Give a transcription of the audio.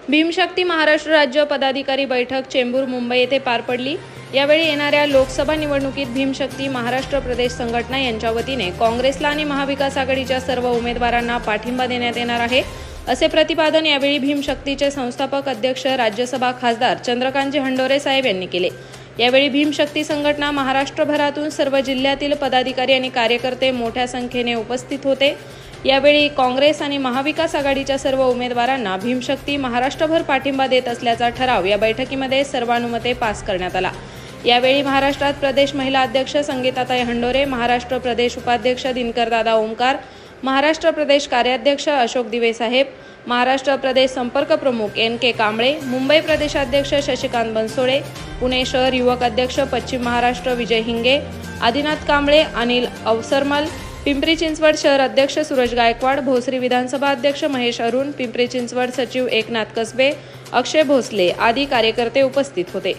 भीमशक्ती महाराष्ट्र राज्य पदाधिकारी बैठक चेंबूर मुंबई येथे पार पडली। यावेळी येणाऱ्या लोकसभा निवडणुकीत भीमशक्ती महाराष्ट्र प्रदेश संघटना यांच्या वतीने काँग्रेसला आणि महाविकास आघाडीच्या सर्व उमेदवारांना पाठिंबा देण्यात येणार आहे, असे प्रतिपादन यावेळी भीमशक्तीचे संस्थापक अध्यक्ष राज्यसभा खासदार चंद्रकांतजी हंडोरे साहेब यांनी केले। यावेळी भीमशक्ती संघटना महाराष्ट्रभरातून सर्व जिल्ह्यातील पदाधिकारी आणि कार्यकर्ते मोठ्या संख्येने उपस्थित होते। यावेळी काँग्रेस आणि महाविकास आघाडीच्या सर्व उमेदवारांना भीमशक्ती महाराष्ट्रभर पाठिंबा देत असल्याचा ठराव या बैठकीमध्ये सर्वानुमते पास करण्यात आला। यावेळी महाराष्ट्रात प्रदेश महिला अध्यक्ष संगीताताई हंडोरे, महाराष्ट्र प्रदेश उपाध्यक्ष दिनकरदादा ओमकार, महाराष्ट्र प्रदेश कार्याध्यक्ष अशोक दिवे साहेब, महाराष्ट्र प्रदेश संपर्क प्रमुख NK कांबळे, मुंबई प्रदेशाध्यक्ष शशिकांत बनसोडे, पुणे शहर युवक अध्यक्ष पश्चिम महाराष्ट्र विजय हिंगे, आदिनाथ कांबळे, अनिल अवसरमल, पिंपरी चिंचवड शहर अध्यक्ष सूरज गायकवाड, भोसरी विधानसभा अध्यक्ष महेश अरुण, पिंपरी चिंचवड सचिव एकनाथ कसबे, अक्षय भोसले आदी कार्यकर्ते उपस्थित होते।